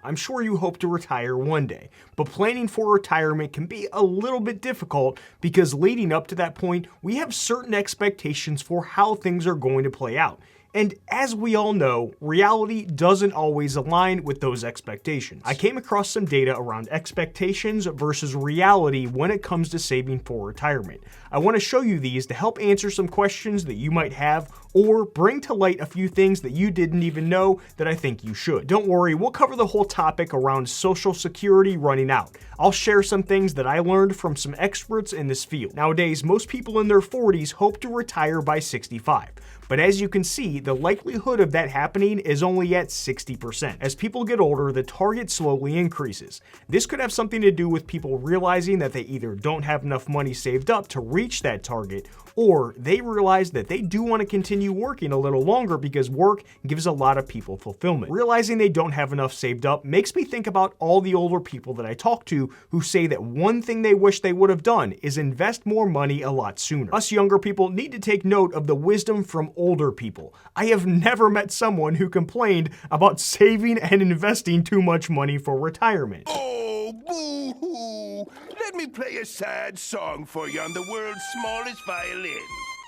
I'm sure you hope to retire one day, but planning for retirement can be a little bit difficult because leading up to that point, we have certain expectations for how things are going to play out. And as we all know, reality doesn't always align with those expectations. I came across some data around expectations versus reality when it comes to saving for retirement. I want to show you these to help answer some questions that you might have or bring to light a few things that you didn't even know that I think you should. Don't worry, we'll cover the whole topic around Social Security running out. I'll share some things that I learned from some experts in this field. Nowadays, most people in their 40s hope to retire by 65. But as you can see, the likelihood of that happening is only at 60%. As people get older, the target slowly increases. This could have something to do with people realizing that they either don't have enough money saved up to reach that target, or they realize that they do want to continue working a little longer because work gives a lot of people fulfillment. Realizing they don't have enough saved up makes me think about all the older people that I talk to who say that one thing they wish they would have done is invest more money a lot sooner. Us younger people need to take note of the wisdom from older people. I have never met someone who complained about saving and investing too much money for retirement. Oh, boo-hoo! Let me play a sad song for you on the world's smallest violin.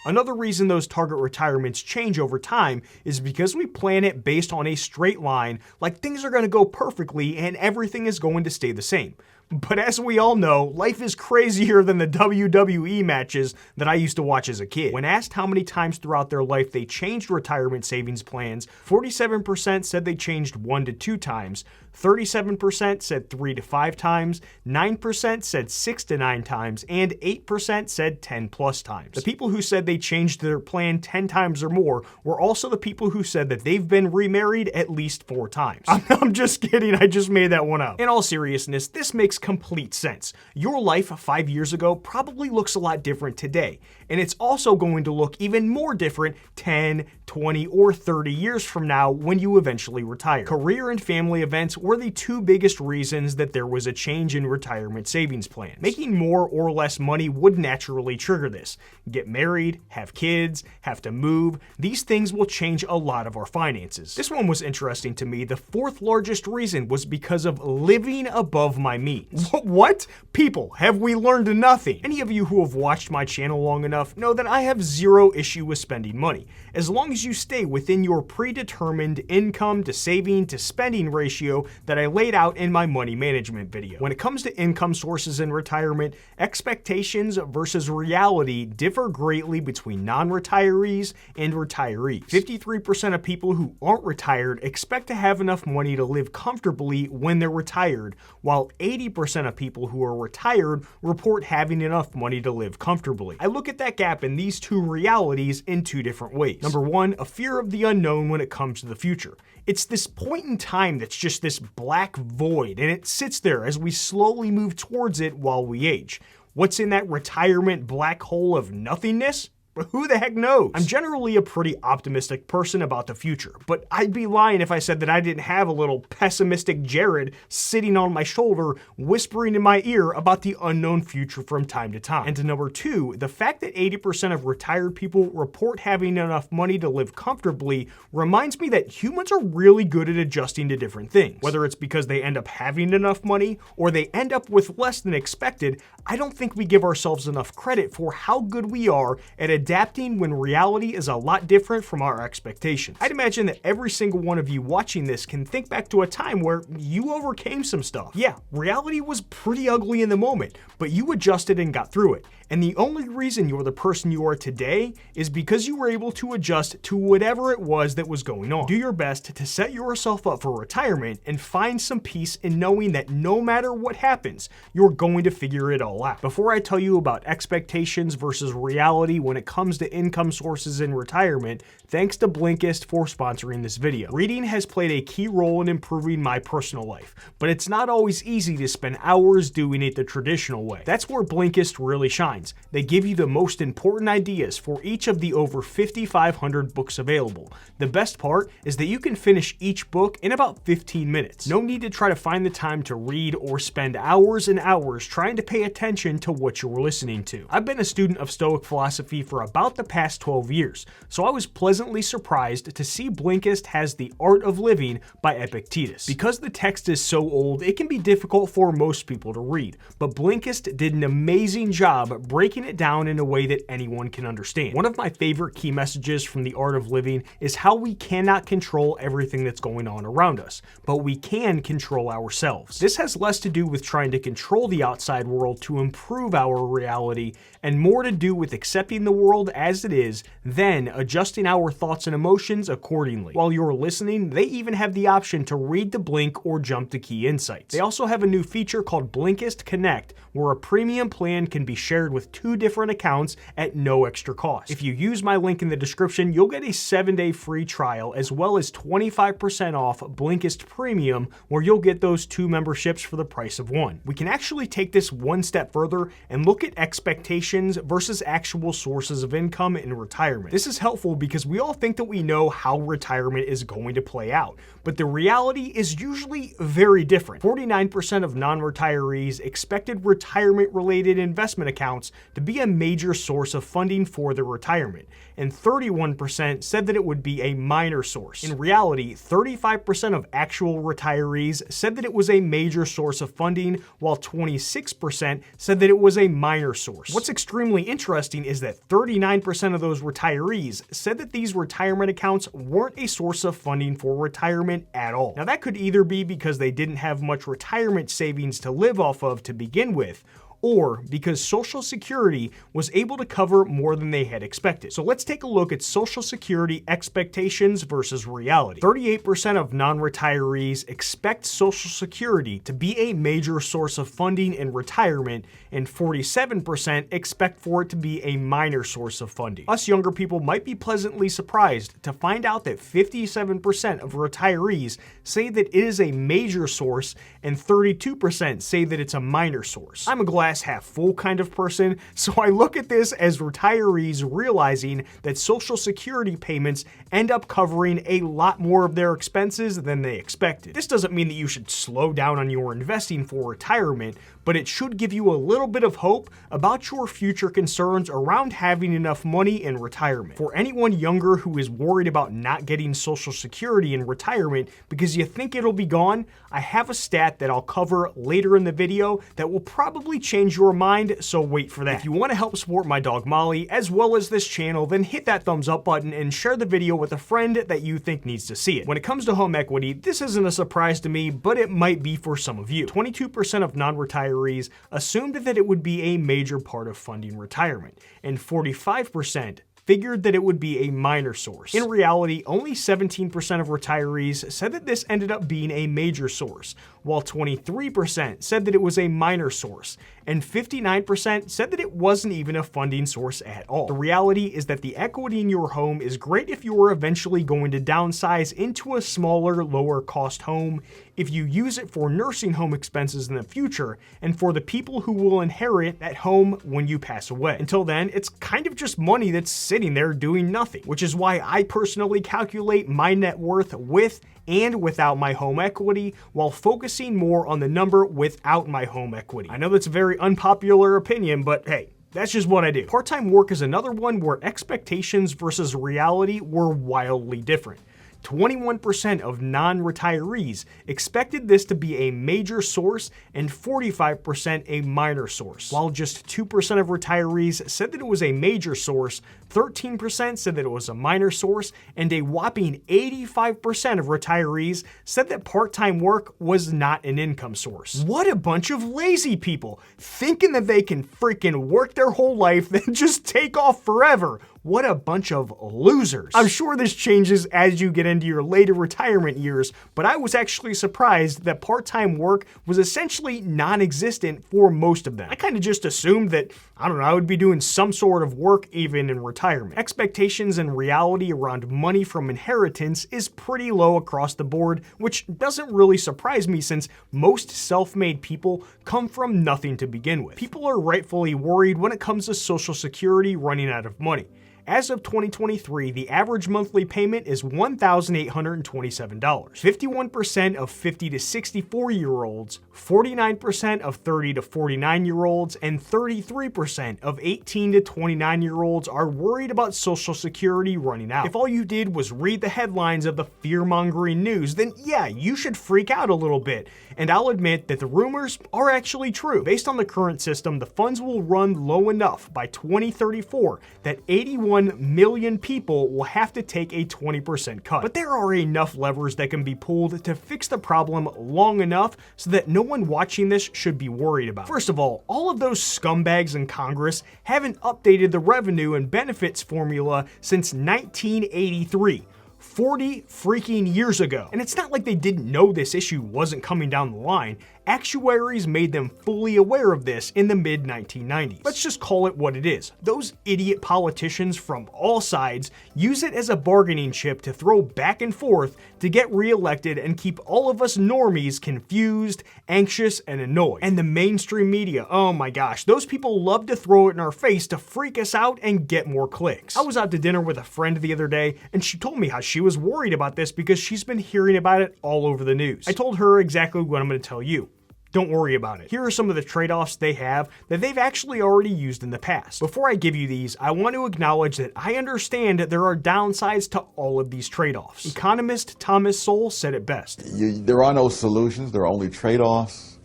Another reason those target retirements change over time is because we plan it based on a straight line, like things are going to go perfectly and everything is going to stay the same. But as we all know, life is crazier than the WWE matches that I used to watch as a kid. When asked how many times throughout their life they changed retirement savings plans, 47% said they changed 1 to 2 times, 37% said 3 to 5 times, 9% said 6 to 9 times, and 8% said 10 plus times. The people who said they changed their plan 10 times or more were also the people who said that they've been remarried at least 4 times. I'm just kidding, I just made that one up. In all seriousness, this makes complete sense. Your life 5 years ago probably looks a lot different today, and it's also going to look even more different 10, 20, or 30 years from now when you eventually retire. Career and family events were the 2 biggest reasons that there was a change in retirement savings plans. Making more or less money would naturally trigger this. Get married, have kids, have to move, these things will change a lot of our finances. This one was interesting to me. The 4th largest reason was because of living above my means. What? People, have we learned nothing? Any of you who have watched my channel long enough know that I have zero issue with spending money, as long as you stay within your predetermined income to saving to spending ratio that I laid out in my money management video. When it comes to income sources in retirement, expectations versus reality differ greatly between non-retirees and retirees. 53% of people who aren't retired expect to have enough money to live comfortably when they're retired, while 80% of people who are retired report having enough money to live comfortably. I look at that gap in these 2 realities in 2 different ways. Number 1, a fear of the unknown when it comes to the future. It's this point in time that's just this black void, and it sits there as we slowly move towards it while we age. What's in that retirement black hole of nothingness? But who the heck knows? I'm generally a pretty optimistic person about the future, but I'd be lying if I said that I didn't have a little pessimistic Jarrad sitting on my shoulder whispering in my ear about the unknown future from time to time. And to number 2, the fact that 80% of retired people report having enough money to live comfortably reminds me that humans are really good at adjusting to different things. Whether it's because they end up having enough money or they end up with less than expected, I don't think we give ourselves enough credit for how good we are at adapting when reality is a lot different from our expectations. I'd imagine that every single one of you watching this can think back to a time where you overcame some stuff. Yeah, reality was pretty ugly in the moment, but you adjusted and got through it. And the only reason you're the person you are today is because you were able to adjust to whatever it was that was going on. Do your best to set yourself up for retirement and find some peace in knowing that no matter what happens, you're going to figure it all out. Before I tell you about expectations versus reality when it comes to income sources in retirement, thanks to Blinkist for sponsoring this video. Reading has played a key role in improving my personal life, but it's not always easy to spend hours doing it the traditional way. That's where Blinkist really shines. They give you the most important ideas for each of the over 5,500 books available. The best part is that you can finish each book in about 15 minutes. No need to try to find the time to read or spend hours and hours trying to pay attention to what you're listening to. I've been a student of Stoic philosophy for for about the past 12 years, so I was pleasantly surprised to see Blinkist has The Art of Living by Epictetus. Because the text is so old, it can be difficult for most people to read, but Blinkist did an amazing job breaking it down in a way that anyone can understand. One of my favorite key messages from The Art of Living is how we cannot control everything that's going on around us, but we can control ourselves. This has less to do with trying to control the outside world to improve our reality and more to do with accepting the world as it is, then adjusting our thoughts and emotions accordingly. While you're listening, they even have the option to read to blink or jump to key insights. They also have a new feature called Blinkist Connect, where a premium plan can be shared with 2 different accounts at no extra cost. If you use my link in the description, you'll get a 7-day free trial as well as 25% off Blinkist Premium, where you'll get those 2 memberships for the price of 1. We can actually take this one step further and look at expectations versus actual sources of income in retirement. This is helpful because we all think that we know how retirement is going to play out, but the reality is usually very different. 49% of non-retirees expected retirement-related investment accounts to be a major source of funding for their retirement, and 31% said that it would be a minor source. In reality, 35% of actual retirees said that it was a major source of funding, while 26% said that it was a minor source. What's extremely interesting is that 39% of those retirees said that these retirement accounts weren't a source of funding for retirement at all. Now, that could either be because they didn't have much retirement savings to live off of to begin with, or because Social Security was able to cover more than they had expected. So let's take a look at Social Security expectations versus reality. 38% of non-retirees expect Social Security to be a major source of funding in retirement, and 47% expect for it to be a minor source of funding. Us younger people might be pleasantly surprised to find out that 57% of retirees say that it is a major source, and 32% say that it's a minor source. I'm a glass half full kind of person, so I look at this as retirees realizing that Social Security payments end up covering a lot more of their expenses than they expected. This doesn't mean that you should slow down on your investing for retirement, but it should give you a little bit of hope about your future concerns around having enough money in retirement. For anyone younger who is worried about not getting Social Security in retirement because you think it'll be gone, I have a stat that I'll cover later in the video that will probably change your mind, so wait for that. If you want to help support my dog Molly, as well as this channel, then hit that thumbs up button and share the video with a friend that you think needs to see it. When it comes to home equity, this isn't a surprise to me, but it might be for some of you. 22% of non-retirees assumed that it would be a major part of funding retirement, and 45% figured that it would be a minor source. In reality, only 17% of retirees said that this ended up being a major source, while 23% said that it was a minor source, and 59% said that it wasn't even a funding source at all. The reality is that the equity in your home is great if you are eventually going to downsize into a smaller, lower cost home, if you use it for nursing home expenses in the future, and for the people who will inherit that home when you pass away. Until then, it's kind of just money that's sitting there doing nothing, which is why I personally calculate my net worth with and without my home equity, while focusing more on the number without my home equity. I know that's a very unpopular opinion, but hey, that's just what I do. Part-time work is another one where expectations versus reality were wildly different. 21% of non-retirees expected this to be a major source and 45% a minor source. While just 2% of retirees said that it was a major source, 13% said that it was a minor source, and a whopping 85% of retirees said that part-time work was not an income source. What a bunch of lazy people, thinking that they can freaking work their whole life, then just take off forever. What a bunch of losers. I'm sure this changes as you get into your later retirement years, but I was actually surprised that part-time work was essentially non-existent for most of them. I kind of just assumed that, I don't know, I would be doing some sort of work even in retirement. Expectations and reality around money from inheritance is pretty low across the board, which doesn't really surprise me since most self-made people come from nothing to begin with. People are rightfully worried when it comes to Social Security running out of money. As of 2023, the average monthly payment is $1,827. 51% of 50 to 64-year-olds, 49% of 30 to 49-year-olds, and 33% of 18 to 29-year-olds are worried about Social Security running out. If all you did was read the headlines of the fear-mongering news, then yeah, you should freak out a little bit. And I'll admit that the rumors are actually true. Based on the current system, the funds will run low enough by 2034 that 81 million people will have to take a 20% cut. But there are enough levers that can be pulled to fix the problem long enough so that no one watching this should be worried about. First of all of those scumbags in Congress haven't updated the revenue and benefits formula since 1983. 40 freaking years ago. And it's not like they didn't know this issue wasn't coming down the line. Actuaries made them fully aware of this in the mid-1990s. Let's just call it what it is. Those idiot politicians from all sides use it as a bargaining chip to throw back and forth to get reelected and keep all of us normies confused, anxious, and annoyed. And the mainstream media, oh my gosh, those people love to throw it in our face to freak us out and get more clicks. I was out to dinner with a friend the other day, and she told me how she was worried about this because she's been hearing about it all over the news. I told her exactly what I'm going to tell you. Don't worry about it. Here are some of the trade-offs they have that they've actually already used in the past. Before I give you these, I want to acknowledge that I understand that there are downsides to all of these trade-offs. Economist Thomas Sowell said it best. There are no solutions, there are only trade-offs.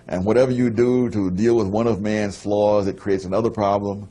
And whatever you do to deal with one of man's flaws, it creates another problem.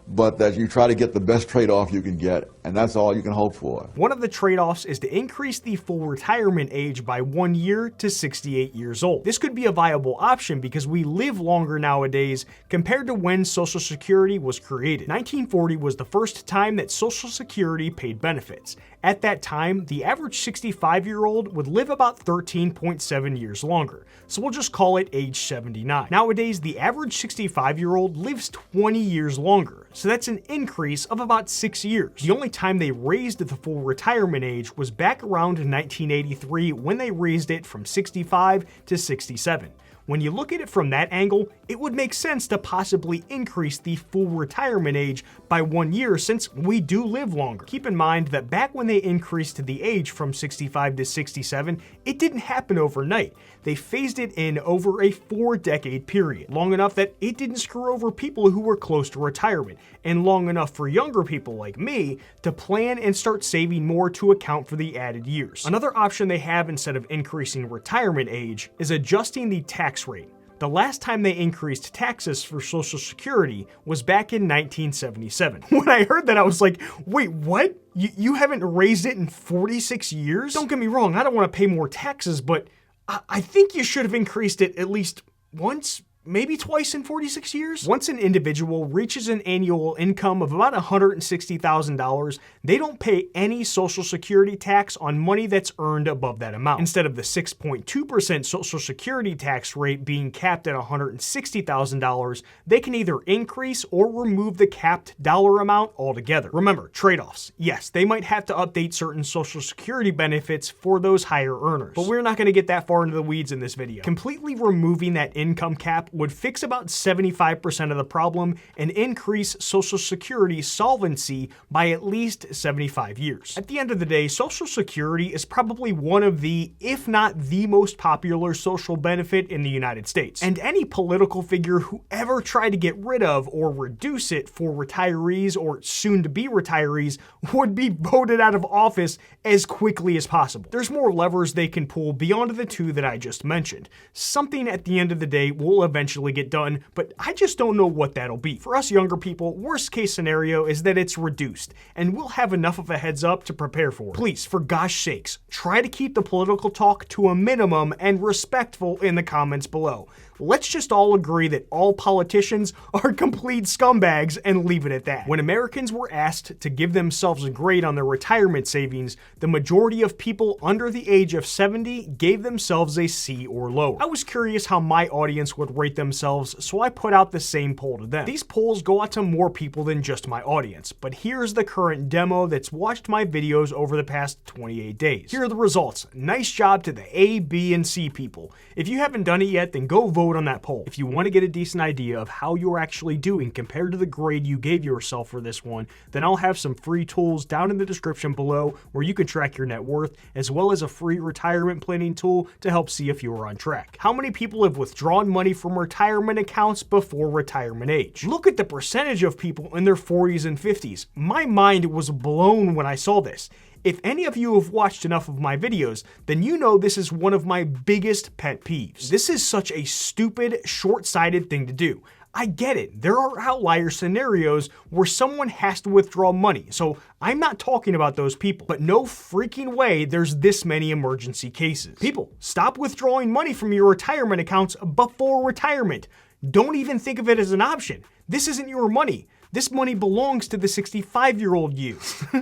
But that you try to get the best trade-off you can get, and that's all you can hope for. One of the trade-offs is to increase the full retirement age by 1 year to 68 years old. This could be a viable option because we live longer nowadays compared to when Social Security was created. 1940 was the first time that Social Security paid benefits. At that time, the average 65-year-old would live about 13.7 years longer, so we'll just call it age 79. Nowadays, the average 65-year-old lives 20 years longer, so that's an increase of about 6 years. The only time they raised the full retirement age was back around 1983 when they raised it from 65 to 67. When you look at it from that angle, it would make sense to possibly increase the full retirement age by 1 year since we do live longer. Keep in mind that back when they increased the age from 65 to 67, it didn't happen overnight. They phased it in over a 4-decade period, long enough that it didn't screw over people who were close to retirement, and long enough for younger people like me to plan and start saving more to account for the added years. Another option they have instead of increasing retirement age is adjusting the tax rate. The last time they increased taxes for Social Security was back in 1977. When I heard that, I was like, wait, what? You haven't raised it in 46 years? Don't get me wrong, I don't want to pay more taxes, but I think you should have increased it at least once, maybe twice in 46 years? Once an individual reaches an annual income of about $160,000, they don't pay any Social Security tax on money that's earned above that amount. Instead of the 6.2% Social Security tax rate being capped at $160,000, they can either increase or remove the capped dollar amount altogether. Remember, trade-offs. Yes, they might have to update certain Social Security benefits for those higher earners, but we're not going to get that far into the weeds in this video. Completely removing that income cap would fix about 75% of the problem and increase Social Security solvency by at least 75 years. At the end of the day, Social Security is probably one of the, if not the most popular social benefit in the United States. And any political figure who ever tried to get rid of or reduce it for retirees or soon-to-be retirees would be voted out of office as quickly as possible. There's more levers they can pull beyond the two that I just mentioned. Something at the end of the day will eventually get done, but I just don't know what that'll be. For us younger people, worst case scenario is that it's reduced, and we'll have enough of a heads up to prepare for it. Please, for gosh sakes, try to keep the political talk to a minimum and respectful in the comments below. Let's just all agree that all politicians are complete scumbags and leave it at that. When Americans were asked to give themselves a grade on their retirement savings, the majority of people under the age of 70 gave themselves a C or lower. I was curious how my audience would rate rate themselves, so I put out the same poll to them. These polls go out to more people than just my audience, but here's the current demo that's watched my videos over the past 28 days. Here are the results. Nice job to the A, B, and C people. If you haven't done it yet, then go vote on that poll. If you want to get a decent idea of how you're actually doing compared to the grade you gave yourself for this one, then I'll have some free tools down in the description below where you can track your net worth, as well as a free retirement planning tool to help see if you are on track. How many people have withdrawn money from retirement accounts before retirement age? Look at the percentage of people in their 40s and 50s. My mind was blown when I saw this. If any of you have watched enough of my videos, then you know this is one of my biggest pet peeves. This is such a stupid, short-sighted thing to do. I get it. There are outlier scenarios where someone has to withdraw money, so I'm not talking about those people. But no freaking way there's this many emergency cases. People, stop withdrawing money from your retirement accounts before retirement. Don't even think of it as an option. This isn't your money. This money belongs to the 65-year-old you.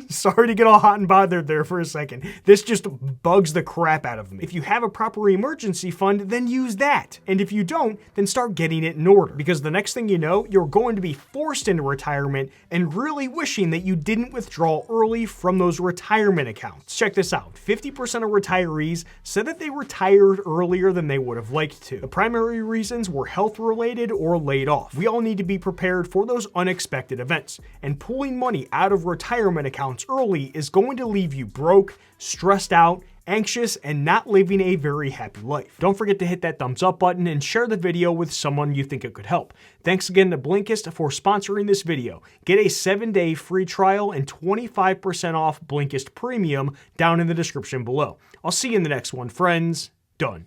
Sorry to get all hot and bothered there for a second. This just bugs the crap out of me. If you have a proper emergency fund, then use that. And if you don't, then start getting it in order. Because the next thing you know, you're going to be forced into retirement and really wishing that you didn't withdraw early from those retirement accounts. Check this out. 50% of retirees said that they retired earlier than they would have liked to. The primary reasons were health-related or laid off. We all need to be prepared for those unexpected events, and pulling money out of retirement accounts early is going to leave you broke, stressed out, anxious, and not living a very happy life. Don't forget to hit that thumbs up button and share the video with someone you think it could help. Thanks again to Blinkist for sponsoring this video. Get a 7-day free trial and 25% off Blinkist Premium down in the description below. I'll see you in the next one, friends. Done.